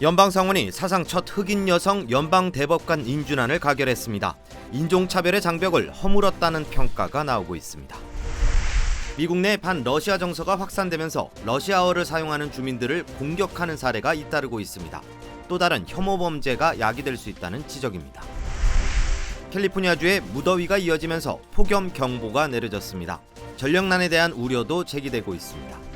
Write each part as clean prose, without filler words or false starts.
연방상원이 사상 첫 흑인 여성 연방대법관 인준안을 가결했습니다. 인종차별의 장벽을 허물었다는 평가가 나오고 있습니다. 미국 내 반러시아 정서가 확산되면서 러시아어를 사용하는 주민들을 공격하는 사례가 잇따르고 있습니다. 또 다른 혐오 범죄가 야기될 수 있다는 지적입니다. 캘리포니아주에 무더위가 이어지면서 폭염 경보가 내려졌습니다. 전력난에 대한 우려도 제기되고 있습니다.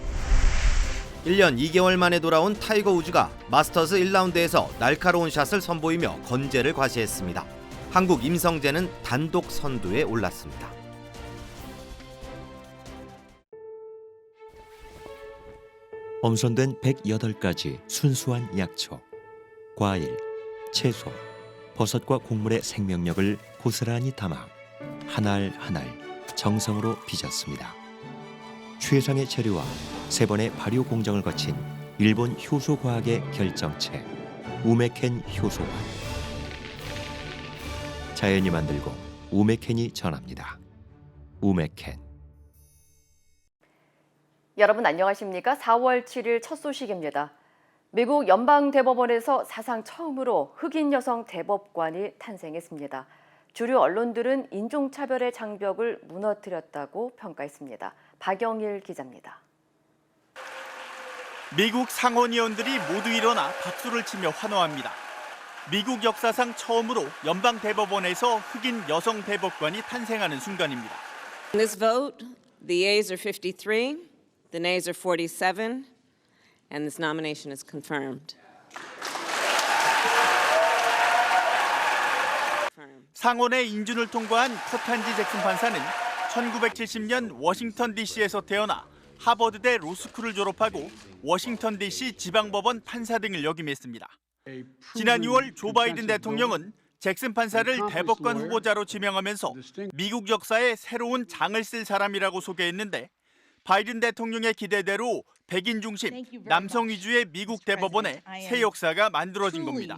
1년 2개월 만에 돌아온 타이거 우즈가 마스터즈 1라운드에서 날카로운 샷을 선보이며 건재를 과시했습니다. 한국 임성재는 단독 선두에 올랐습니다. 엄선된 108가지 순수한 약초, 과일, 채소, 버섯과 곡물의 생명력을 고스란히 담아 한 알 한 알 정성으로 빚었습니다. 최상의 재료와 3번의 발효 공정을 거친 일본 효소과학의 결정체 우메켄 효소화. 자연이 만들고 우메켄이 전합니다. 우메켄. 여러분 안녕하십니까? 4월 7일 첫 소식입니다. 미국 연방대법원에서 사상 처음으로 흑인 여성 대법관이 탄생했습니다. 주류 언론들은 인종차별의 장벽을 무너뜨렸다고 평가했습니다. 박영일 기자입니다. 미국 상원의원들이 모두 일어나 박수를 치며 환호합니다. 미국 역사상 처음으로 연방대법원에서 흑인 여성 대법관이 탄생하는 순간입니다. In this vote, the yeas are 53, the nays are 47, and this nomination is confirmed. 상원의 인준을 통과한 커탄지 잭슨 판사는 1970년 워싱턴 DC에서 태어나 하버드대 로스쿨을 졸업하고 워싱턴 DC 지방법원 판사 등을 역임했습니다. 지난 6월 조 바이든 대통령은 잭슨 판사를 대법관 후보자로 지명하면서 미국 역사에 새로운 장을 쓸 사람이라고 소개했는데 바이든 대통령의 기대대로 백인 중심, 남성 위주의 미국 대법원에 새 역사가 만들어진 겁니다.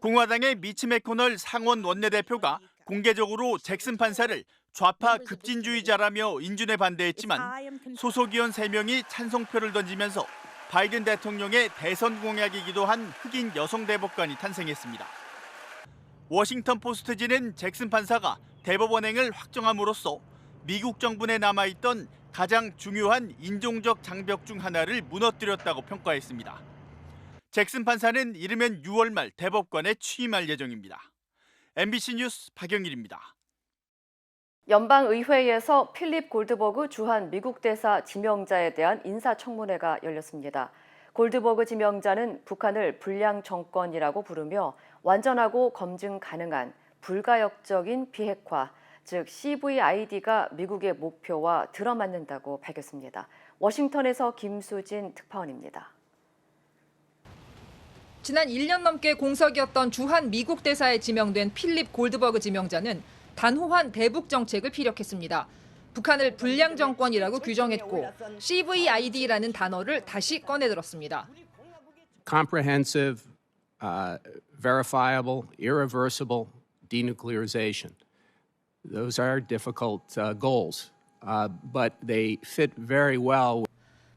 공화당의 미치 매코널 상원 원내대표가 공개적으로 잭슨 판사를 좌파 급진주의자라며 인준에 반대했지만 소속 의원 3명이 찬성표를 던지면서 바이든 대통령의 대선 공약이기도 한 흑인 여성 대법관이 탄생했습니다. 워싱턴 포스트지는 잭슨 판사가 대법원행을 확정함으로써 미국 정부 내 남아있던 가장 중요한 인종적 장벽 중 하나를 무너뜨렸다고 평가했습니다. 잭슨 판사는 이르면 6월 말 대법관에 취임할 예정입니다. MBC 뉴스 박영일입니다. 연방의회에서 필립 골드버그 주한 미국 대사 지명자에 대한 인사청문회가 열렸습니다. 골드버그 지명자는 북한을 불량 정권이라고 부르며 완전하고 검증 가능한 불가역적인 비핵화, 즉 CVID가 미국의 목표와 들어맞는다고 밝혔습니다. 워싱턴에서 김수진 특파원입니다. 지난 1년 넘게 공석이었던 주한 미국 대사에 지명된 필립 골드버그 지명자는 단호한 대북 정책을 피력했습니다. 북한을 불량 정권이라고 규정했고 CVID라는 단어를 다시 꺼내들었습니다. Comprehensive, verifiable, irreversible denuclearization. Those are difficult goals, but they fit very well.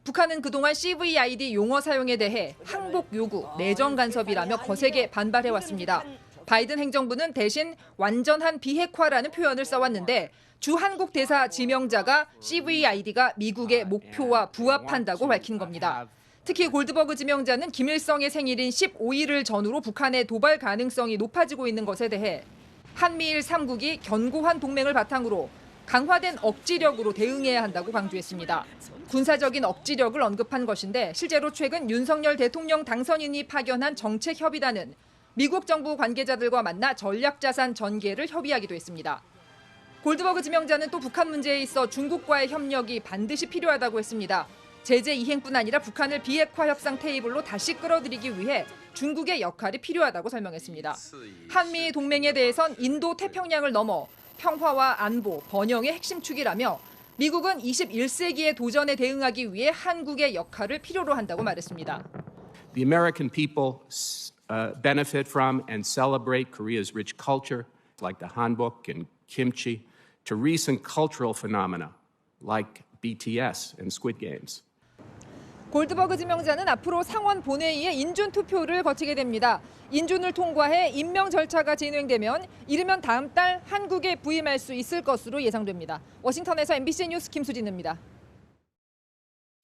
북한은 그동안 CVID 용어 사용에 대해 항복 요구, 내정 간섭이라며 거세게 반발해왔습니다. 바이든 행정부는 대신 완전한 비핵화라는 표현을 써왔는데 주한국 대사 지명자가 CVID가 미국의 목표와 부합한다고 밝힌 겁니다. 특히 골드버그 지명자는 김일성의 생일인 15일을 전후로 북한의 도발 가능성이 높아지고 있는 것에 대해 한미일 3국이 견고한 동맹을 바탕으로 강화된 억지력으로 대응해야 한다고 강조했습니다. 군사적인 억지력을 언급한 것인데 실제로 최근 윤석열 대통령 당선인이 파견한 정책협의단은 미국 정부 관계자들과 만나 전략자산 전개를 협의하기도 했습니다. 골드버그 지명자는 또 북한 문제에 있어 중국과의 협력이 반드시 필요하다고 했습니다. 제재 이행뿐 아니라 북한을 비핵화 협상 테이블로 다시 끌어들이기 위해 중국의 역할이 필요하다고 설명했습니다. 한미 동맹에 대해선 인도 태평양을 넘어 평화와 안보, 번영의 핵심 축이라며 미국은 21세기의 도전에 대응하기 위해 한국의 역할을 필요로 한다고 말했습니다. The American people benefit from and celebrate Korea's rich culture, like the hanbok and kimchi, to recent cultural phenomena like BTS and Squid Games. 골드버그 지명자는 앞으로 상원 본회의에 인준 투표를 거치게 됩니다. 인준을 통과해 임명 절차가 진행되면 이르면 다음 달 한국에 부임할 수 있을 것으로 예상됩니다. 워싱턴에서 MBC 뉴스 김수진입니다.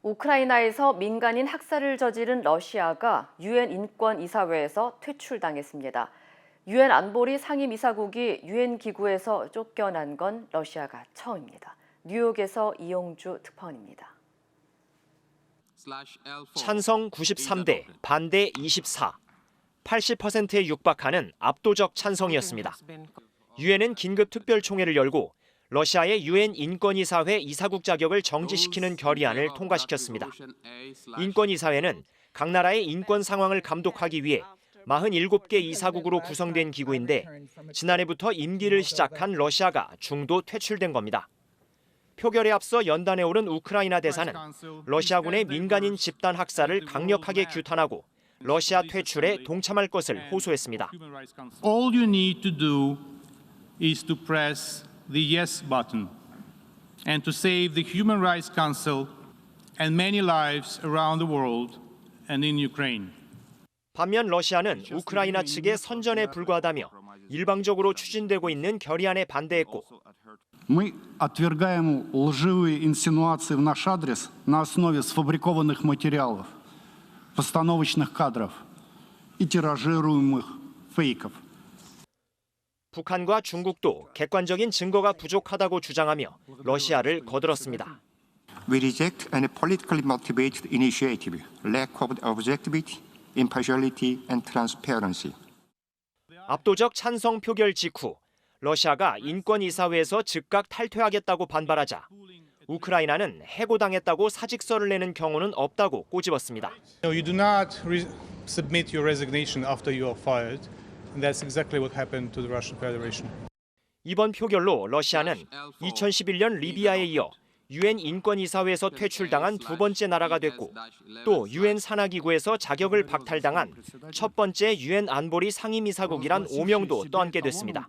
우크라이나에서 민간인 학살을 저지른 러시아가 유엔 인권이사회에서 퇴출당했습니다. 유엔 안보리 상임이사국이 유엔 기구에서 쫓겨난 건 러시아가 처음입니다. 뉴욕에서 이용주 특파원입니다. 찬성 93대, 반대 24, 80%에 육박하는 압도적 찬성이었습니다. 유엔은 긴급 특별총회를 열고 러시아의 유엔 인권이사회 이사국 자격을 정지시키는 결의안을 통과시켰습니다. 인권이사회는 각 나라의 인권 상황을 감독하기 위해 47개 이사국으로 구성된 기구인데 지난해부터 임기를 시작한 러시아가 중도 퇴출된 겁니다. 표결에 앞서 연단에 오른 우크라이나 대사는 러시아군의 민간인 집단 학살을 강력하게 규탄하고 러시아 퇴출에 동참할 것을 호소했습니다. All you need to do is to press the yes button and to save the Human Rights Council and many lives around the world and in Ukraine. 반면 러시아는 우크라이나 측의 선전에 불과하다며 일방적으로 추진되고 있는 결의안에 반대했고 Мы отвергаем лживые инсинуации в наш адрес на основе сфабрикованных материалов, постановочных кадров и тиражируемых фейков. 북한과 중국도 객관적인 증거가 부족하다고 주장하며 러시아를 거들었습니다. We reject any politically motivated initiative, lack of objectivity, impartiality and transparency. 압도적 찬성 표결 직후 러시아가 인권이사회에서 즉각 탈퇴하겠다고 반발하자 우크라이나는 해고당했다고 사직서를 내는 경우는 없다고 꼬집었습니다. No, you do not submit your resignation after you are fired. And that's exactly what happened to the Russian Federation. 이번 표결로 러시아는 2011년 리비아에 이어 유엔 인권이사회에서 퇴출당한 두 번째 나라가 됐고 또 유엔 산하기구에서 자격을 박탈당한 첫 번째 유엔 안보리 상임이사국이란 오명도 떠안게 됐습니다.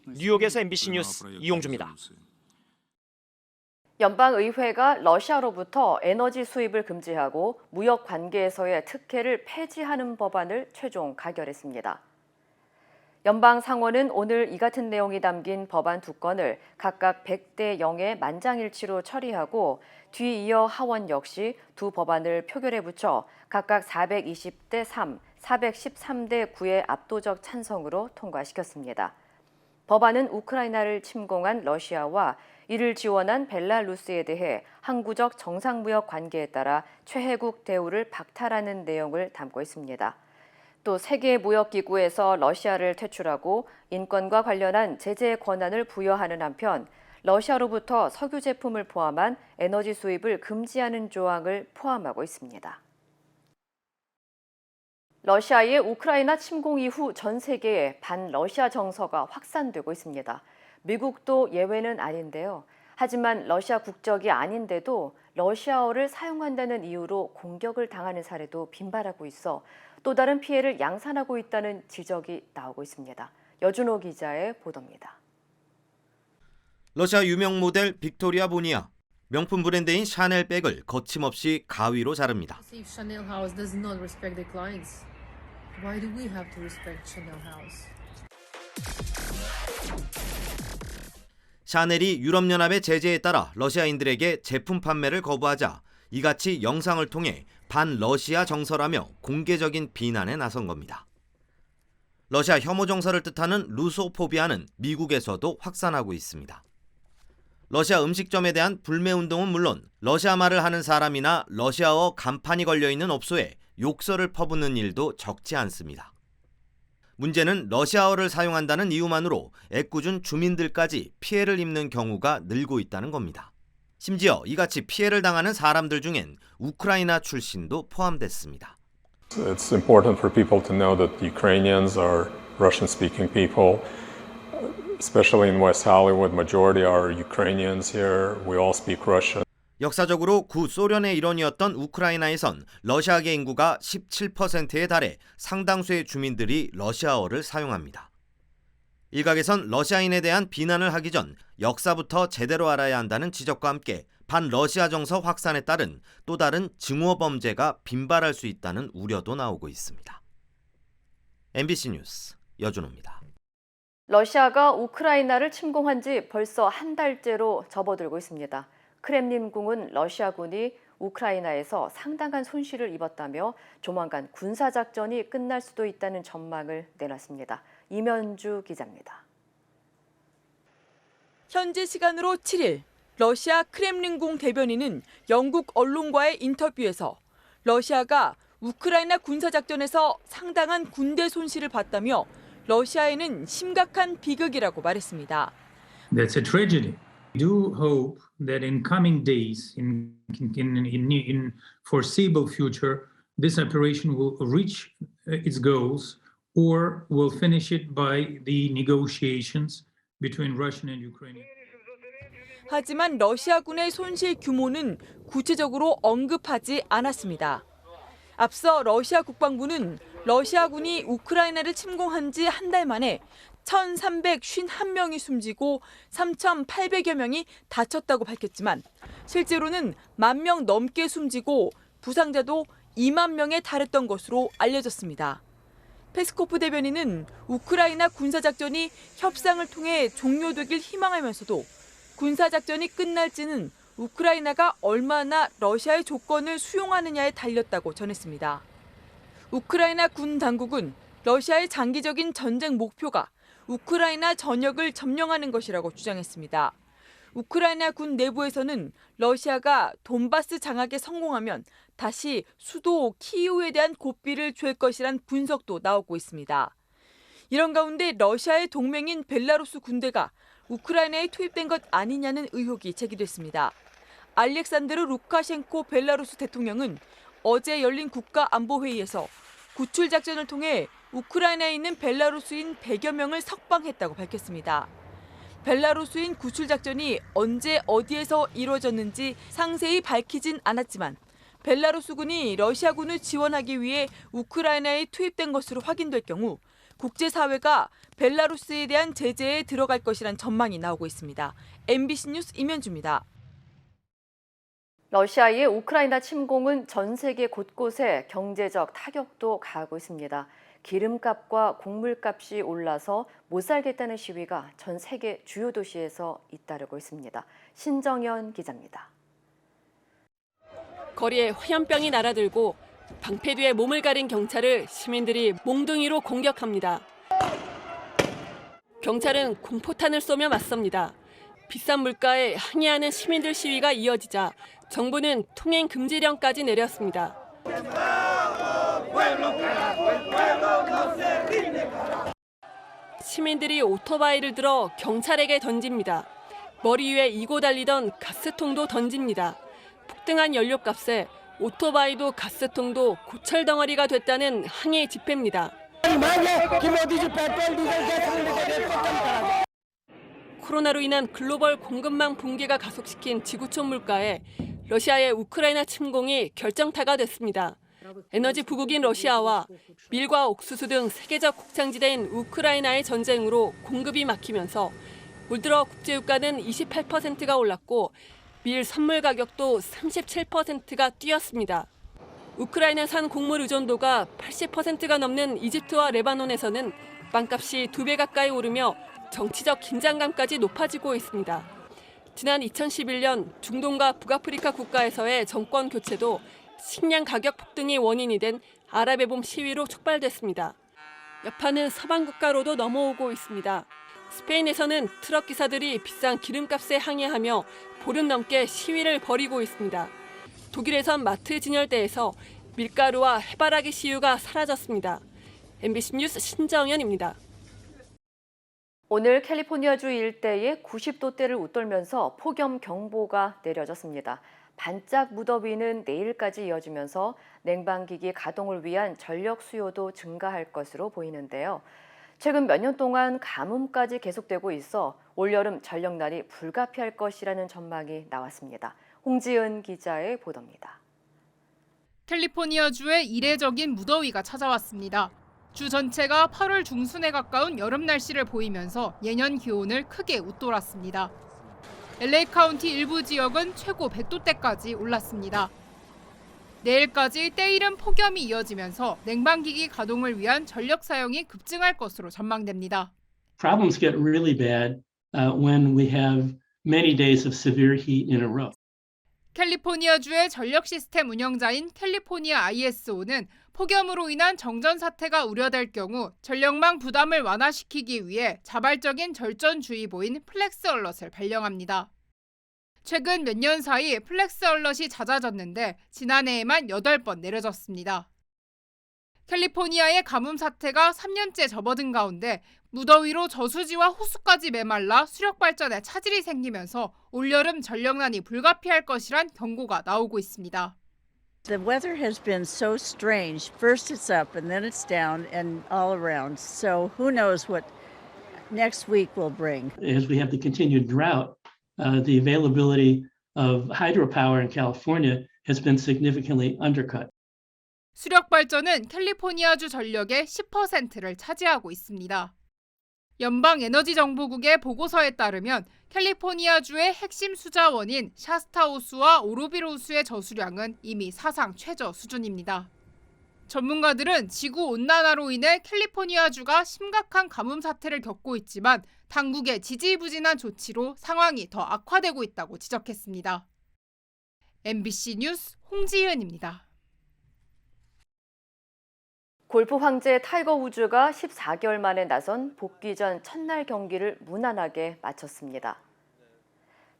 뉴욕에서 MBC 뉴스 이용주입니다. 연방의회가 러시아로부터 에너지 수입을 금지하고 무역 관계에서의 특혜를 폐지하는 법안을 최종 가결했습니다. 연방 상원은 오늘 이 같은 내용이 담긴 법안 두 건을 각각 100대 0의 만장일치로 처리하고 뒤이어 하원 역시 두 법안을 표결에 붙여 각각 420대 3, 413대 9의 압도적 찬성으로 통과시켰습니다. 법안은 우크라이나를 침공한 러시아와 이를 지원한 벨라루스에 대해 항구적 정상무역 관계에 따라 최혜국 대우를 박탈하는 내용을 담고 있습니다. 또 세계무역기구에서 러시아를 퇴출하고 인권과 관련한 제재 권한을 부여하는 한편 러시아로부터 석유 제품을 포함한 에너지 수입을 금지하는 조항을 포함하고 있습니다. 러시아의 우크라이나 침공 이후 전 세계에 반러시아 정서가 확산되고 있습니다. 미국도 예외는 아닌데요. 하지만 러시아 국적이 아닌데도 러시아어를 사용한다는 이유로 공격을 당하는 사례도 빈발하고 있어 또 다른 피해를 양산하고 있다는 지적이 나오고 있습니다. 여준호 기자의 보도입니다. 러시아 유명 모델 빅토리아 보니아, 명품 브랜드인 샤넬 백을 거침없이 가위로 자릅니다. 샤넬이 유럽연합의 제재에 따라 러시아인들에게 제품 판매를 거부하자 이같이 영상을 통해 반러시아 정서라며 공개적인 비난에 나선 겁니다. 러시아 혐오 정서를 뜻하는 루소포비아는 미국에서도 확산하고 있습니다. 러시아 음식점에 대한 불매운동은 물론 러시아 말을 하는 사람이나 러시아어 간판이 걸려있는 업소에 욕설을 퍼붓는 일도 적지 않습니다. 문제는 러시아어를 사용한다는 이유만으로 애꿎은 주민들까지 피해를 입는 경우가 늘고 있다는 겁니다. 심지어 이같이 피해를 당하는 사람들 중엔 우크라이나 출신도 포함됐습니다. It's important for people to know that Ukrainians are Russian-speaking people, especially in West Hollywood. Majority are Ukrainians here. We all speak Russian. 역사적으로 구소련의 일원이었던 우크라이나에선 러시아계 인구가 17%에 달해 상당수의 주민들이 러시아어를 사용합니다. 일각에선 러시아인에 대한 비난을 하기 전 역사부터 제대로 알아야 한다는 지적과 함께 반러시아 정서 확산에 따른 또 다른 증오 범죄가 빈발할 수 있다는 우려도 나오고 있습니다. MBC 뉴스 여준호입니다. 러시아가 우크라이나를 침공한 지 벌써 한 달째로 접어들고 있습니다. 크렘린궁은 러시아군이 우크라이나에서 상당한 손실을 입었다며 조만간 군사작전이 끝날 수도 있다는 전망을 내놨습니다. 이면주 기자입니다. 현지 시간으로 7일 러시아 크렘린궁 대변인은 영국 언론과의 인터뷰에서 러시아가 우크라이나 군사작전에서 상당한 군대 손실을 봤다며 러시아에는 심각한 비극이라고 말했습니다. That's a tragedy. We do hope that in coming days, in foreseeable future, this operation will reach its goals or will finish it by the negotiations between Russian and Ukrainian. 하지만 러시아군의 손실 규모는 구체적으로 언급하지 않았습니다. 앞서 러시아 국방부는 러시아군이 우크라이나를 침공한 지 한 달 만에 1,351명이 숨지고 3,800여 명이 다쳤다고 밝혔지만 실제로는 10,000명 넘게 숨지고 부상자도 2만 명에 달했던 것으로 알려졌습니다. 페스코프 대변인은 우크라이나 군사작전이 협상을 통해 종료되길 희망하면서도 군사작전이 끝날지는 우크라이나가 얼마나 러시아의 조건을 수용하느냐에 달렸다고 전했습니다. 우크라이나 군 당국은 러시아의 장기적인 전쟁 목표가 우크라이나 전역을 점령하는 것이라고 주장했습니다. 우크라이나 군 내부에서는 러시아가 돈바스 장악에 성공하면 다시 수도 키이우에 대한 고삐를 줄 것이란 분석도 나오고 있습니다. 이런 가운데 러시아의 동맹인 벨라루스 군대가 우크라이나에 투입된 것 아니냐는 의혹이 제기됐습니다. 알렉산드르 루카셴코 벨라루스 대통령은 어제 열린 국가안보회의에서 구출 작전을 통해 우크라이나에 있는 벨라루스인 100여 명을 석방했다고 밝혔습니다. 벨라루스인 구출 작전이 언제 어디에서 이루어졌는지 상세히 밝히진 않았지만 벨라루스군이 러시아군을 지원하기 위해 우크라이나에 투입된 것으로 확인될 경우 국제사회가 벨라루스에 대한 제재에 들어갈 것이란 전망이 나오고 있습니다. MBC 뉴스 임현주입니다. 러시아의 우크라이나 침공은 전 세계 곳곳에 경제적 타격도 가하고 있습니다. 기름값과 곡물값이 올라서 못 살겠다는 시위가 전 세계 주요 도시에서 잇따르고 있습니다. 신정현 기자입니다. 거리에 화염병이 날아들고 방패 뒤에 몸을 가린 경찰을 시민들이 몽둥이로 공격합니다. 경찰은 공포탄을 쏘며 맞섭니다. 비싼 물가에 항의하는 시민들 시위가 이어지자 정부는 통행 금지령까지 내렸습니다. 시민들이 오토바이를 들어 경찰에게 던집니다. 머리 위에 이고 달리던 가스통도 던집니다. 폭등한 연료값에 오토바이도 가스통도 고철 덩어리가 됐다는 항의 집회입니다. 코로나로 인한 글로벌 공급망 붕괴가 가속시킨 지구촌 물가에 러시아의 우크라이나 침공이 결정타가 됐습니다. 에너지 부국인 러시아와 밀과 옥수수 등 세계적 곡창지대인 우크라이나의 전쟁으로 공급이 막히면서 올 들어 국제유가는 28%가 올랐고 밀 선물 가격도 37%가 뛰었습니다. 우크라이나산 곡물 의존도가 80%가 넘는 이집트와 레바논에서는 빵값이 2배 가까이 오르며 정치적 긴장감까지 높아지고 있습니다. 지난 2011년 중동과 북아프리카 국가에서의 정권 교체도 식량 가격 폭등이 원인이 된 아랍의 봄 시위로 촉발됐습니다. 여파는 서방 국가로도 넘어오고 있습니다. 스페인에서는 트럭 기사들이 비싼 기름값에 항의하며 보름 넘게 시위를 벌이고 있습니다. 독일에선 마트 진열대에서 밀가루와 해바라기 씨유가 사라졌습니다. MBC 뉴스 신정현입니다. 오늘 캘리포니아주 일대에 90도대를 웃돌면서 폭염 경보가 내려졌습니다. 반짝 무더위는 내일까지 이어지면서 냉방기기 가동을 위한 전력 수요도 증가할 것으로 보이는데요. 최근 몇 년 동안 가뭄까지 계속되고 있어 올여름 전력난이 불가피할 것이라는 전망이 나왔습니다. 홍지은 기자의 보도입니다. 캘리포니아주에 이례적인 무더위가 찾아왔습니다. 주 전체가 8월 중순에 가까운 여름 날씨를 보이면서 예년 기온을 크게 웃돌았습니다. LA 카운티 일부 지역은 최고 100도대까지 올랐습니다. 내일까지 때이른 폭염이 이어지면서 냉방기기 가동을 위한 전력 사용이 급증할 것으로 전망됩니다. Problems get really bad when we have many days of severe heat in a row. 캘리포니아주의 전력 시스템 운영자인 캘리포니아 ISO는 폭염으로 인한 정전 사태가 우려될 경우 전력망 부담을 완화시키기 위해 자발적인 절전주의보인 플렉스 얼럿을 발령합니다. 최근 몇 년 사이 플렉스 얼럿이 잦아졌는데 지난해에만 8번 내려졌습니다. 캘리포니아의 가뭄 사태가 3년째 접어든 가운데 무더위로 저수지와 호수까지 메말라 수력 발전에 차질이 생기면서 올여름 전력난이 불가피할 것이란 경고가 나오고 있습니다. The weather has been so strange. First it's up and then it's down and all around. So who knows what next week will bring. As we have the continued drought, the availability of hydropower in California has been significantly undercut. 수력 발전은 캘리포니아주 전력의 10%를 차지하고 있습니다. 연방에너지정보국의 보고서에 따르면 캘리포니아주의 핵심 수자원인 샤스타 호수와 오로빌 호수의 저수량은 이미 사상 최저 수준입니다. 전문가들은 지구 온난화로 인해 캘리포니아주가 심각한 가뭄 사태를 겪고 있지만 당국의 지지부진한 조치로 상황이 더 악화되고 있다고 지적했습니다. MBC 뉴스 홍지은입니다. 골프 황제 타이거 우즈가 14개월 만에 나선 복귀 전 첫날 경기를 무난하게 마쳤습니다.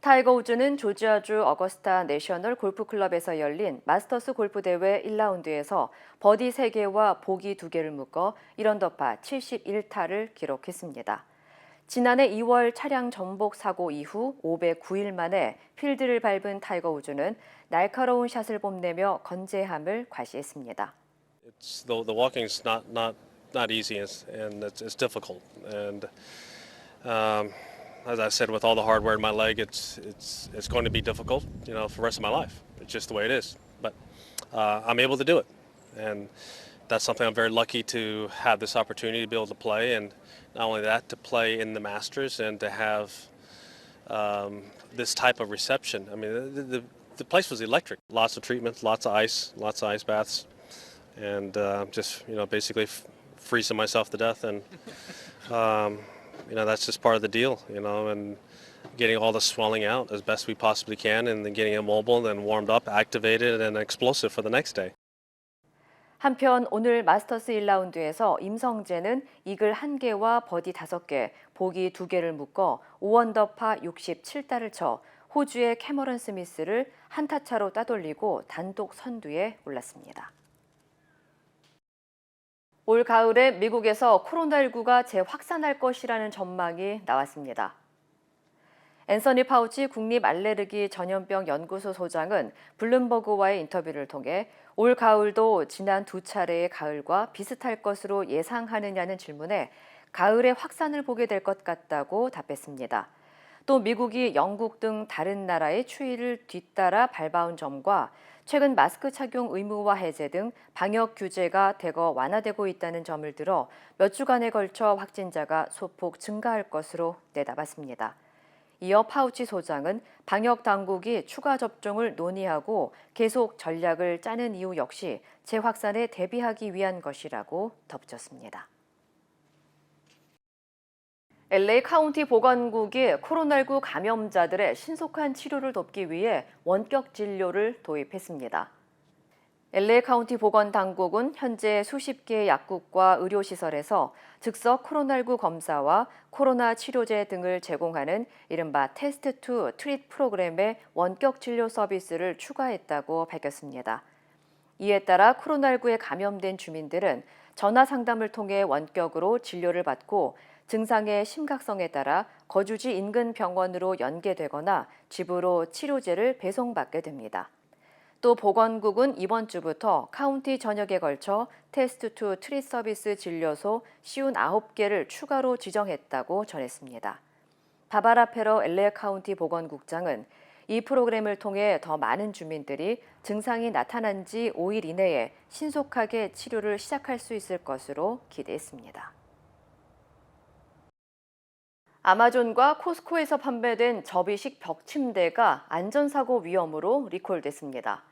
타이거 우즈는 조지아주 어거스타 내셔널 골프클럽에서 열린 마스터스 골프 대회 1라운드에서 버디 3개와 보기 2개를 묶어 1언더파 71타를 기록했습니다. 지난해 2월 차량 전복 사고 이후 509일 만에 필드를 밟은 타이거 우즈는 날카로운 샷을 뽐내며 건재함을 과시했습니다. The walking's not easy and it's difficult and as I said, with all the hardware in my leg, it's going to be difficult, you know, for the rest of my life. It's just the way it is. But I'm able to do it, and that's something I'm very lucky to have this opportunity to be able to play, and not only that, to play in the Masters and to have this type of reception. I mean, the place was electric. Lots of treatments, lots of ice baths. And just, you know, basically freezing myself to death, and you know, that's just part of the deal, you know, and getting all the swelling out as best we possibly can, and then getting it mobile, and then warmed up, activated, and explosive for the next day. 한편 오늘 마스터스 1라운드에서 임성재는 이글 1개와 버디 5개, 보기 2개를 묶어 5언더파 67타를 쳐 호주의 캐머런 스미스를 한타 차로 따돌리고 단독 선두에 올랐습니다. 올 가을에 미국에서 코로나19가 재확산할 것이라는 전망이 나왔습니다. 앤서니 파우치 국립알레르기 전염병 연구소 소장은 블룸버그와의 인터뷰를 통해 올 가을도 지난 2차례의 가을과 비슷할 것으로 예상하느냐는 질문에 가을에 확산을 보게 될 것 같다고 답했습니다. 또 미국이 영국 등 다른 나라의 추이를 뒤따라 밟아온 점과 최근 마스크 착용 의무화 해제 등 방역 규제가 대거 완화되고 있다는 점을 들어 몇 주간에 걸쳐 확진자가 소폭 증가할 것으로 내다봤습니다. 이어 파우치 소장은 방역 당국이 추가 접종을 논의하고 계속 전략을 짜는 이유 역시 재확산에 대비하기 위한 것이라고 덧붙였습니다. LA 카운티 보건국이 코로나19 감염자들의 신속한 치료를 돕기 위해 원격 진료를 도입했습니다. LA 카운티 보건당국은 현재 수십 개의 약국과 의료시설에서 즉석 코로나19 검사와 코로나 치료제 등을 제공하는 이른바 테스트 투 트릿 프로그램의 원격 진료 서비스를 추가했다고 밝혔습니다. 이에 따라 코로나19에 감염된 주민들은 전화 상담을 통해 원격으로 진료를 받고 증상의 심각성에 따라 거주지 인근 병원으로 연계되거나 집으로 치료제를 배송받게 됩니다. 또 보건국은 이번 주부터 카운티 전역에 걸쳐 테스트 투 트릿 서비스 진료소 59개를 추가로 지정했다고 전했습니다. 바바라 페러 LA 카운티 보건국장은 이 프로그램을 통해 더 많은 주민들이 증상이 나타난 지 5일 이내에 신속하게 치료를 시작할 수 있을 것으로 기대했습니다. 아마존과 코스코에서 판매된 접이식 벽침대가 안전사고 위험으로 리콜됐습니다.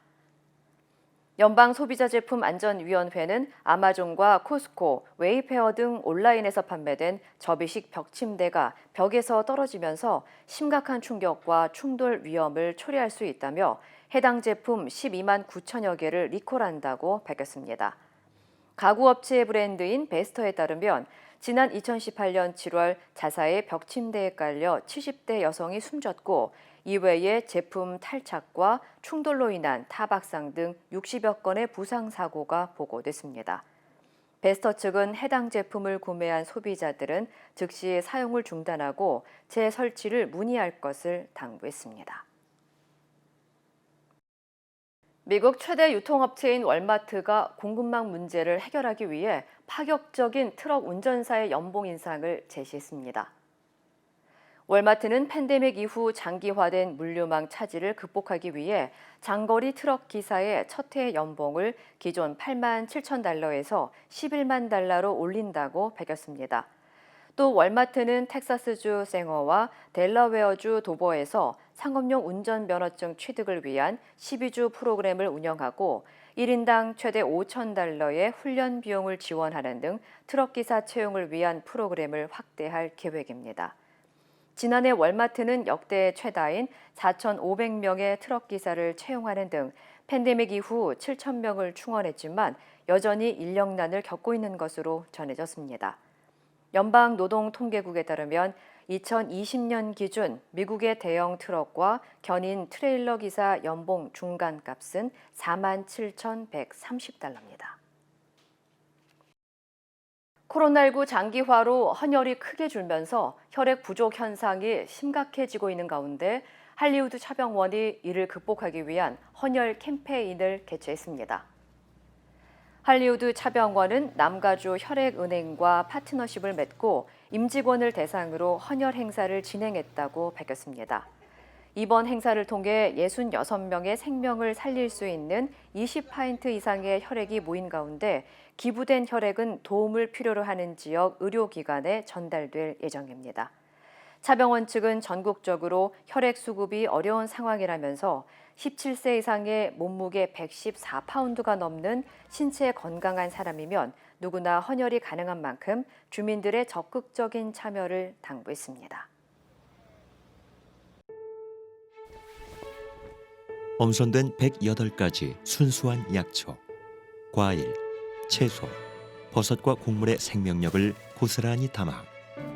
연방소비자제품안전위원회는 아마존과 코스코, 웨이페어 등 온라인에서 판매된 접이식 벽침대가 벽에서 떨어지면서 심각한 충격과 충돌 위험을 초래할 수 있다며 해당 제품 12만 9천여 개를 리콜한다고 밝혔습니다. 가구업체 브랜드인 베스터에 따르면 지난 2018년 7월 자사의 벽침대에 깔려 70대 여성이 숨졌고 이외에 제품 탈착과 충돌로 인한 타박상 등 60여 건의 부상사고가 보고됐습니다. 베스터 측은 해당 제품을 구매한 소비자들은 즉시 사용을 중단하고 재설치를 문의할 것을 당부했습니다. 미국 최대 유통업체인 월마트가 공급망 문제를 해결하기 위해 파격적인 트럭 운전사의 연봉 인상을 제시했습니다. 월마트는 팬데믹 이후 장기화된 물류망 차질을 극복하기 위해 장거리 트럭 기사의 첫 해 연봉을 기존 $8만 7천 달러에서 $11만 달러로 올린다고 밝혔습니다. 또 월마트는 텍사스주 생어와 델러웨어주 도버에서 상업용 운전면허증 취득을 위한 12주 프로그램을 운영하고 1인당 최대 $5,000의 훈련 비용을 지원하는 등 트럭기사 채용을 위한 프로그램을 확대할 계획입니다. 지난해 월마트는 역대 최다인 4,500명의 트럭기사를 채용하는 등 팬데믹 이후 7,000명을 충원했지만 여전히 인력난을 겪고 있는 것으로 전해졌습니다. 연방노동통계국에 따르면 2020년 기준 미국의 대형 트럭과 견인 트레일러 기사 연봉 중간값은 47,130달러입니다. 코로나19 장기화로 헌혈이 크게 줄면서 혈액 부족 현상이 심각해지고 있는 가운데 할리우드 차병원이 이를 극복하기 위한 헌혈 캠페인을 개최했습니다. 할리우드 차병원은 남가주 혈액은행과 파트너십을 맺고 임직원을 대상으로 헌혈 행사를 진행했다고 밝혔습니다. 이번 행사를 통해 66명의 생명을 살릴 수 있는 20파인트 이상의 혈액이 모인 가운데 기부된 혈액은 도움을 필요로 하는 지역 의료기관에 전달될 예정입니다. 차병원 측은 전국적으로 혈액 수급이 어려운 상황이라면서 17세 이상의 몸무게 114파운드가 넘는 신체 건강한 사람이면 누구나 헌혈이 가능한 만큼 주민들의 적극적인 참여를 당부했습니다. 엄선된 108가지 순수한 약초, 과일, 채소, 버섯과 곡물의 생명력을 고스란히 담아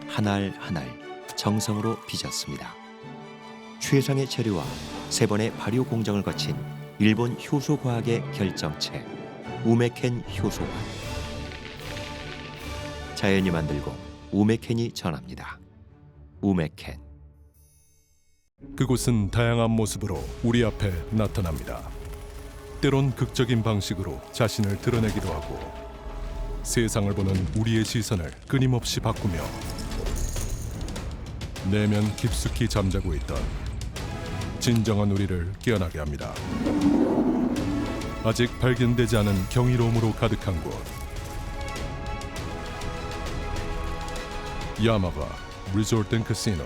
한 알 한 알 정성으로 빚었습니다. 최상의 재료와 3번의 발효 공정을 거친 일본 효소과학의 결정체 우메켄 효소관. 자연이 만들고 우메켄이 전합니다. 우메켄. 그곳은 다양한 모습으로 우리 앞에 나타납니다. 때론 극적인 방식으로 자신을 드러내기도 하고 세상을 보는 우리의 시선을 끊임없이 바꾸며 내면 깊숙이 잠자고 있던 진정한 우리를 깨어나게 합니다. 아직 발견되지 않은 경이로움으로 가득한 곳. 야마바 리조트 앤 카시노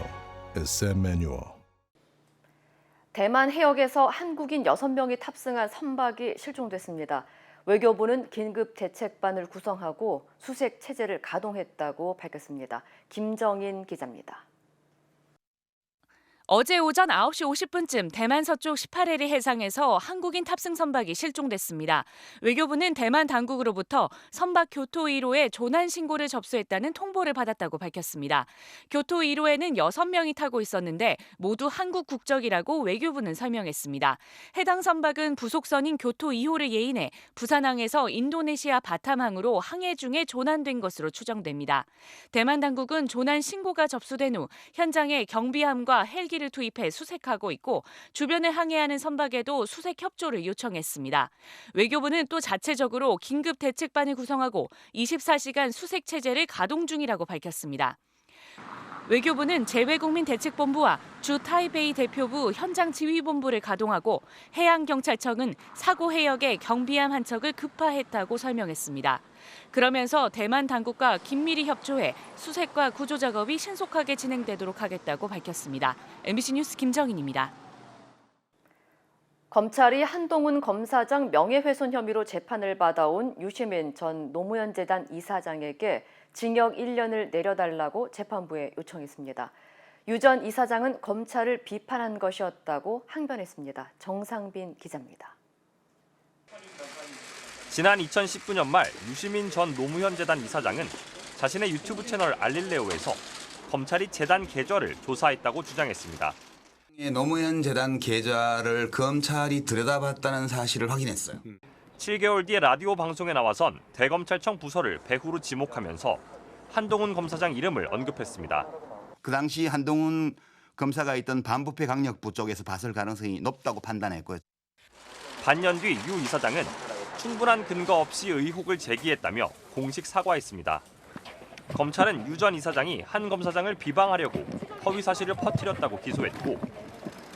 SM 매뉴얼. 대만 해역에서 한국인 6명이 탑승한 선박이 실종됐습니다. 외교부는 긴급 대책반을 구성하고 수색 체제를 가동했다고 밝혔습니다. 김정인 기자입니다. 어제 오전 9시 50분쯤 대만 서쪽 18해리 해상에서 한국인 탑승 선박이 실종됐습니다. 외교부는 대만 당국으로부터 선박 교토 1호에 조난 신고를 접수했다는 통보를 받았다고 밝혔습니다. 교토 1호에는 6명이 타고 있었는데 모두 한국 국적이라고 외교부는 설명했습니다. 해당 선박은 부속선인 교토 2호를 예인해 부산항에서 인도네시아 바탐항으로 항해 중에 조난된 것으로 추정됩니다. 대만 당국은 조난 신고가 접수된 후 현장에 경비함과 헬기를 투입해 수색하고 있고 주변을 항해하는 선박에도 수색 협조를 요청했습니다. 외교부는 또 자체적으로 긴급 대책반을 구성하고 24시간 수색 체제를 가동 중이라고 밝혔습니다. 외교부는 재외국민대책본부와 주 타이베이 대표부 현장지휘본부를 가동하고 해양경찰청은 사고 해역에 경비함 한 척을 급파했다고 설명했습니다. 그러면서 대만 당국과 긴밀히 협조해 수색과 구조 작업이 신속하게 진행되도록 하겠다고 밝혔습니다. MBC 뉴스 김정인입니다. 검찰이 한동훈 검사장 명예훼손 혐의로 재판을 받아온 유시민 전 노무현 재단 이사장에게 징역 1년을 내려달라고 재판부에 요청했습니다. 유 전 이사장은 검찰을 비판한 것이었다고 항변했습니다. 정상빈 기자입니다. 지난 2019년 말 유시민 전 노무현 재단 이사장은 자신의 유튜브 채널 알릴레오에서 검찰이 재단 계좌를 조사했다고 주장했습니다. 노무현 재단 계좌를 검찰이 들여다봤다는 사실을 확인했어요. 7개월 뒤에 라디오 방송에 나와선 대검찰청 부서를 배후로 지목하면서 한동훈 검사장 이름을 언급했습니다. 그 당시 한동훈 검사가 있던 반부패 강력부 쪽에서 봤을 가능성이 높다고 판단했고요. 반년 뒤 유 이사장은 충분한 근거 없이 의혹을 제기했다며 공식 사과했습니다. 검찰은 유 전 이사장이 한 검사장을 비방하려고 허위 사실을 퍼뜨렸다고 기소했고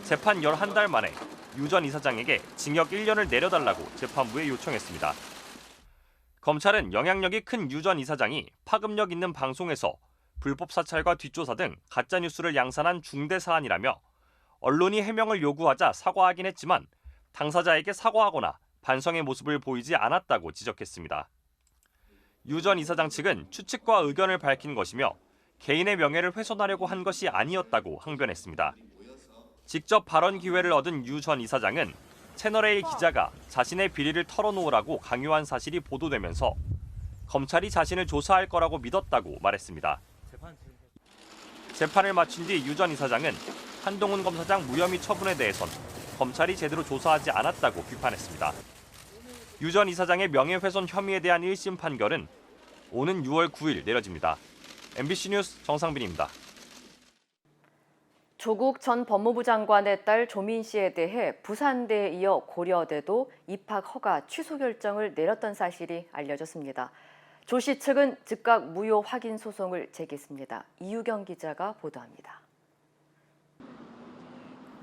재판 11달 만에 유 전 이사장에게 징역 1년을 내려달라고 재판부에 요청했습니다. 검찰은 영향력이 큰 유 전 이사장이 파급력 있는 방송에서 불법 사찰과 뒷조사 등 가짜뉴스를 양산한 중대 사안이라며 언론이 해명을 요구하자 사과하긴 했지만 당사자에게 사과하거나 반성의 모습을 보이지 않았다고 지적했습니다. 유 전 이사장 측은 추측과 의견을 밝힌 것이며 개인의 명예를 훼손하려고 한 것이 아니었다고 항변했습니다. 직접 발언 기회를 얻은 유 전 이사장은 채널A 기자가 자신의 비리를 털어놓으라고 강요한 사실이 보도되면서 검찰이 자신을 조사할 거라고 믿었다고 말했습니다. 재판을 마친 뒤 유 전 이사장은 한동훈 검사장 무혐의 처분에 대해선 검찰이 제대로 조사하지 않았다고 비판했습니다. 유 전 이사장의 명예훼손 혐의에 대한 1심 판결은 오는 6월 9일 내려집니다. MBC 뉴스 정상빈입니다. 조국 전 법무부 장관의 딸 조민 씨에 대해 부산대에 이어 고려대도 입학 허가 취소 결정을 내렸던 사실이 알려졌습니다. 조 씨 측은 즉각 무효 확인 소송을 제기했습니다. 이유경 기자가 보도합니다.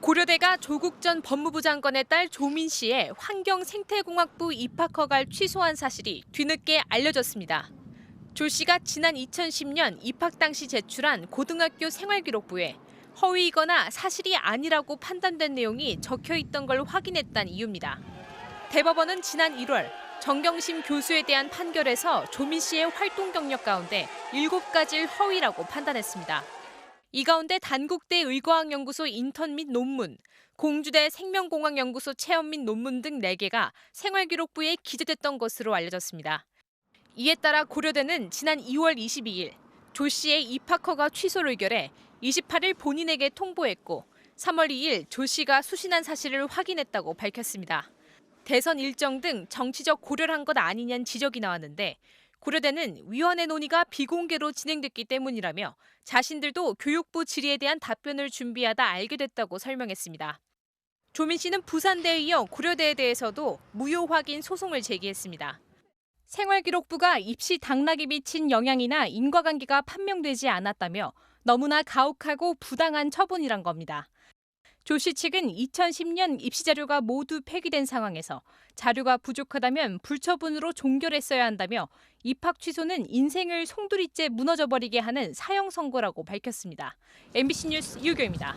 고려대가 조국 전 법무부 장관의 딸 조민 씨의 환경생태공학부 입학 허가를 취소한 사실이 뒤늦게 알려졌습니다. 조 씨가 지난 2010년 입학 당시 제출한 고등학교 생활기록부에 허위이거나 사실이 아니라고 판단된 내용이 적혀 있던 걸 확인했다는 이유입니다. 대법원은 지난 1월 정경심 교수에 대한 판결에서 조민 씨의 활동 경력 가운데 7가지를 허위라고 판단했습니다. 이 가운데 단국대 의과학연구소 인턴 및 논문, 공주대 생명공학연구소 체험 및 논문 등 4개가 생활기록부에 기재됐던 것으로 알려졌습니다. 이에 따라 고려대는 지난 2월 22일 조 씨의 입학 허가 취소를 의결해 28일 본인에게 통보했고 3월 2일 조 씨가 수신한 사실을 확인했다고 밝혔습니다. 대선 일정 등 정치적 고려를 한 것 아니냐는 지적이 나왔는데 고려대는 위원회 논의가 비공개로 진행됐기 때문이라며 자신들도 교육부 질의에 대한 답변을 준비하다 알게 됐다고 설명했습니다. 조민 씨는 부산대에 이어 고려대에 대해서도 무효 확인 소송을 제기했습니다. 생활기록부가 입시 당락에 미친 영향이나 인과관계가 판명되지 않았다며 너무나 가혹하고 부당한 처분이란 겁니다. 조 씨 측은 2010년 입시 자료가 모두 폐기된 상황에서 자료가 부족하다면 불처분으로 종결했어야 한다며 입학 취소는 인생을 송두리째 무너져버리게 하는 사형 선고라고 밝혔습니다. MBC 뉴스 이유경입니다.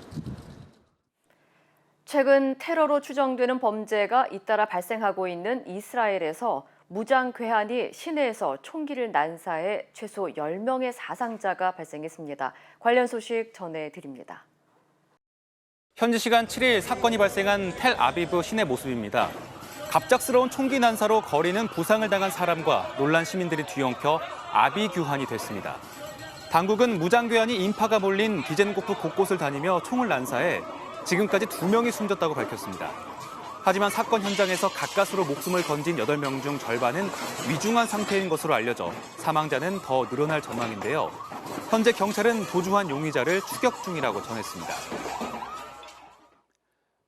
최근 테러로 추정되는 범죄가 잇따라 발생하고 있는 이스라엘에서 무장 괴한이 시내에서 총기를 난사해 최소 10명의 사상자가 발생했습니다. 관련 소식 전해드립니다. 현지 시간 7일 사건이 발생한 텔아비브 시내 모습입니다. 갑작스러운 총기 난사로 거리는 부상을 당한 사람과 놀란 시민들이 뒤엉켜 아비규환이 됐습니다. 당국은 무장괴한이 인파가 몰린 디젠고프 곳곳을 다니며 총을 난사해 지금까지 2명이 숨졌다고 밝혔습니다. 하지만 사건 현장에서 가까스로 목숨을 건진 8명 중 절반은 위중한 상태인 것으로 알려져 사망자는 더 늘어날 전망인데요. 현재 경찰은 도주한 용의자를 추격 중이라고 전했습니다.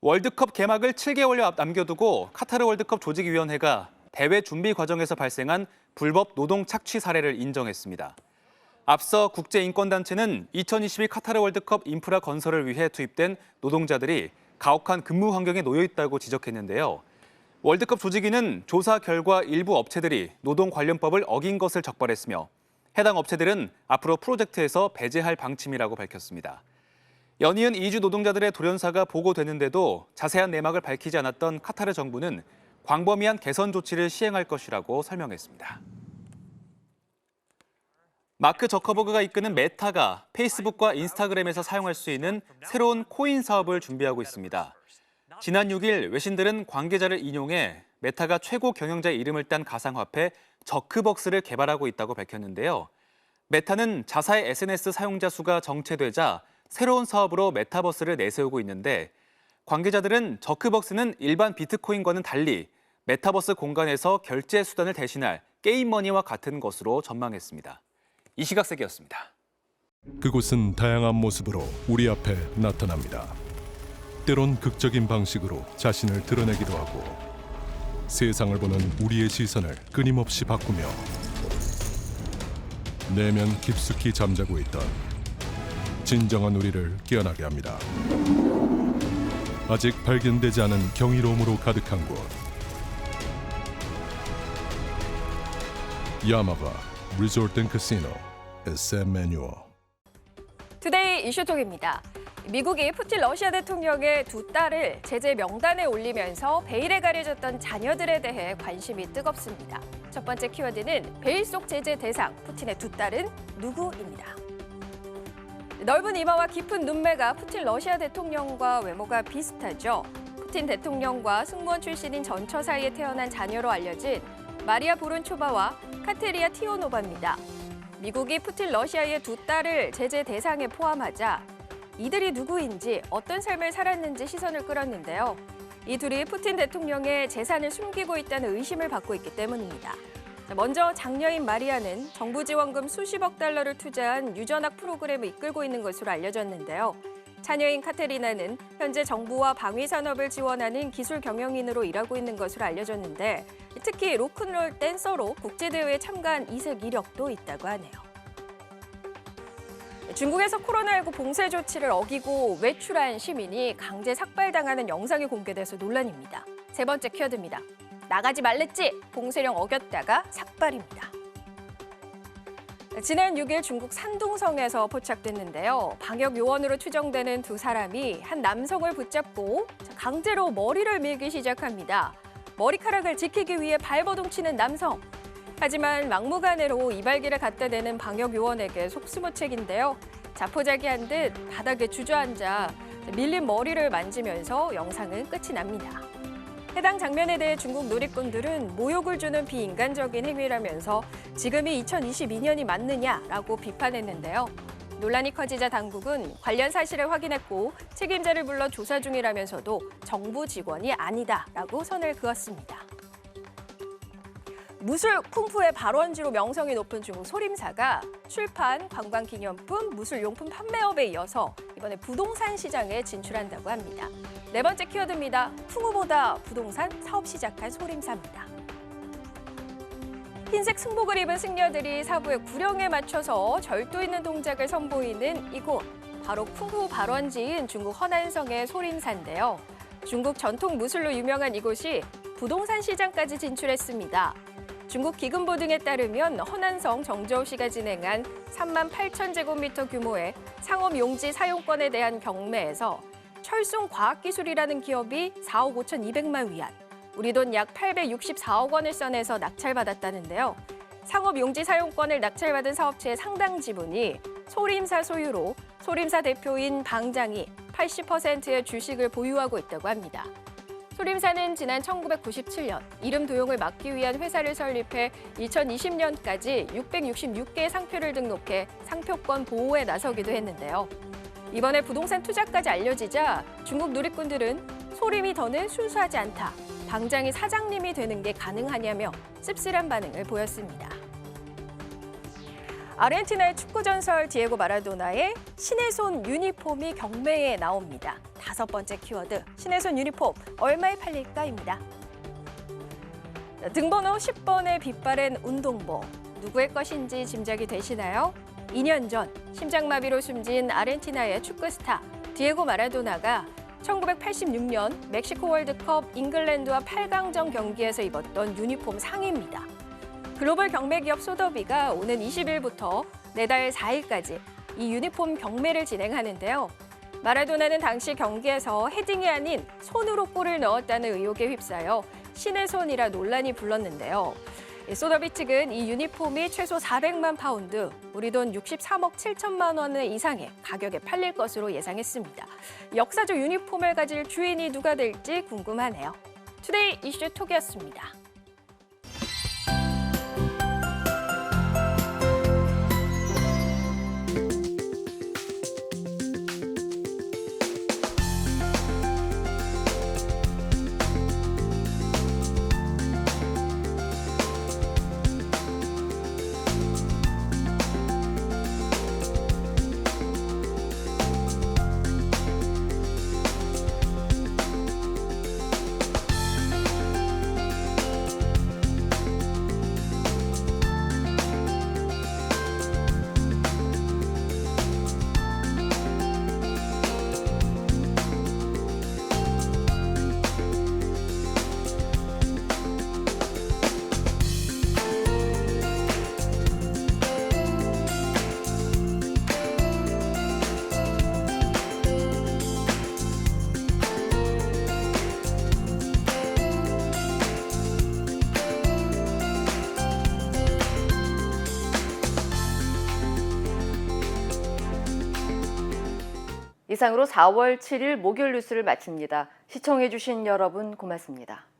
월드컵 개막을 7개월여 남겨두고 카타르 월드컵 조직위원회가 대회 준비 과정에서 발생한 불법 노동 착취 사례를 인정했습니다. 앞서 국제인권단체는 2022 카타르 월드컵 인프라 건설을 위해 투입된 노동자들이 가혹한 근무 환경에 놓여 있다고 지적했는데요. 월드컵 조직위는 조사 결과 일부 업체들이 노동 관련법을 어긴 것을 적발했으며 해당 업체들은 앞으로 프로젝트에서 배제할 방침이라고 밝혔습니다. 연이은 이주 노동자들의 돌연사가 보고됐는데도 자세한 내막을 밝히지 않았던 카타르 정부는 광범위한 개선 조치를 시행할 것이라고 설명했습니다. 마크 저커버그가 이끄는 메타가 페이스북과 인스타그램에서 사용할 수 있는 새로운 코인 사업을 준비하고 있습니다. 지난 6일 외신들은 관계자를 인용해 메타가 최고 경영자의 이름을 딴 가상화폐 저크벅스를 개발하고 있다고 밝혔는데요. 메타는 자사의 SNS 사용자 수가 정체되자 새로운 사업으로 메타버스를 내세우고 있는데 관계자들은 저크벅스는 일반 비트코인과는 달리 메타버스 공간에서 결제 수단을 대신할 게임머니와 같은 것으로 전망했습니다. 이 시각세계였습니다. 그곳은 다양한 모습으로 우리 앞에 나타납니다. 때론 극적인 방식으로 자신을 드러내기도 하고 세상을 보는 우리의 시선을 끊임없이 바꾸며 내면 깊숙이 잠자고 있던 진정한 우리를 깨어나게 합니다. 아직 발견되지 않은 경이로움으로 가득한 곳. 야마바 리조트 앤 카시노 SM 매뉴얼. 투데이 이슈톡입니다. 미국이 푸틴 러시아 대통령의 두 딸을 제재 명단에 올리면서 베일에 가려졌던 자녀들에 대해 관심이 뜨겁습니다. 첫 번째 키워드는 베일 속 제재 대상, 푸틴의 두 딸은 누구입니다. 넓은 이마와 깊은 눈매가 푸틴 러시아 대통령과 외모가 비슷하죠. 푸틴 대통령과 승무원 출신인 전처 사이에 태어난 자녀로 알려진 마리아 보론초바와 카테리아 티오노바입니다. 미국이 푸틴 러시아의 두 딸을 제재 대상에 포함하자 이들이 누구인지 어떤 삶을 살았는지 시선을 끌었는데요. 이 둘이 푸틴 대통령의 재산을 숨기고 있다는 의심을 받고 있기 때문입니다. 먼저 장녀인 마리아는 정부 지원금 수십억 달러를 투자한 유전학 프로그램을 이끌고 있는 것으로 알려졌는데요. 자녀인 카테리나는 현재 정부와 방위 산업을 지원하는 기술 경영인으로 일하고 있는 것으로 알려졌는데 특히 로큰롤 댄서로 국제대회에 참가한 이색 이력도 있다고 하네요. 중국에서 코로나19 봉쇄 조치를 어기고 외출한 시민이 강제 삭발당하는 영상이 공개돼서 논란입니다. 세 번째 키워드입니다. 나가지 말랬지? 봉쇄령 어겼다가 삭발입니다. 지난 6일 중국 산둥성에서 포착됐는데요. 방역 요원으로 추정되는 두 사람이 한 남성을 붙잡고 강제로 머리를 밀기 시작합니다. 머리카락을 지키기 위해 발버둥 치는 남성. 하지만 막무가내로 이발기를 갖다 대는 방역 요원에게 속수무책인데요. 자포자기한 듯 바닥에 주저앉아 밀린 머리를 만지면서 영상은 끝이 납니다. 해당 장면에 대해 중국 누리꾼들은 모욕을 주는 비인간적인 행위라면서 지금이 2022년이 맞느냐라고 비판했는데요. 논란이 커지자 당국은 관련 사실을 확인했고 책임자를 불러 조사 중이라면서도 정부 직원이 아니다라고 선을 그었습니다. 무술 쿵푸의 발원지로 명성이 높은 중국 소림사가 출판, 관광기념품, 무술용품 판매업에 이어서 이번에 부동산 시장에 진출한다고 합니다. 네 번째 키워드입니다. 쿵푸보다 부동산 사업 시작한 소림사입니다. 흰색 승복을 입은 승려들이 사부의 구령에 맞춰서 절도 있는 동작을 선보이는 이곳. 바로 쿵푸 발원지인 중국 허난성의 소림사인데요. 중국 전통 무술로 유명한 이곳이 부동산 시장까지 진출했습니다. 중국 기금보 등에 따르면 허난성 정저우시가 진행한 3만 8천 제곱미터 규모의 상업 용지 사용권에 대한 경매에서 철순 과학기술이라는 기업이 4억 5,200만 위안, 우리 돈 약 864억 원을 써내서 낙찰받았다는데요. 상업 용지 사용권을 낙찰받은 사업체의 상당 지분이 소림사 소유로 소림사 대표인 방장이 80%의 주식을 보유하고 있다고 합니다. 소림사는 지난 1997년 이름 도용을 막기 위한 회사를 설립해 2020년까지 666개의 상표를 등록해 상표권 보호에 나서기도 했는데요. 이번에 부동산 투자까지 알려지자 중국 누리꾼들은 소림이 더는 순수하지 않다. 방장이 사장님이 되는 게 가능하냐며 씁쓸한 반응을 보였습니다. 아르헨티나의 축구 전설 디에고 마라도나의 신의 손 유니폼이 경매에 나옵니다. 다섯 번째 키워드, 신의 손 유니폼 얼마에 팔릴까입니다. 등번호 10번에 빛바랜 운동복, 누구의 것인지 짐작이 되시나요? 2년 전 심장마비로 숨진 아르헨티나의 축구 스타 디에고 마라도나가 1986년 멕시코 월드컵 잉글랜드와 8강전 경기에서 입었던 유니폼 상의입니다. 글로벌 경매 기업 소더비가 오는 20일부터 내달 4일까지 이 유니폼 경매를 진행하는데요. 마라도나는 당시 경기에서 헤딩이 아닌 손으로 골을 넣었다는 의혹에 휩싸여 신의 손이라 논란이 불렀는데요. 소더비 측은 이 유니폼이 최소 400만 파운드, 우리 돈 63억 7천만 원 이상의 가격에 팔릴 것으로 예상했습니다. 역사적 유니폼을 가질 주인이 누가 될지 궁금하네요. 투데이 이슈 톡이었습니다. 이상으로 4월 7일 목요일 뉴스를 마칩니다. 시청해주신 여러분 고맙습니다.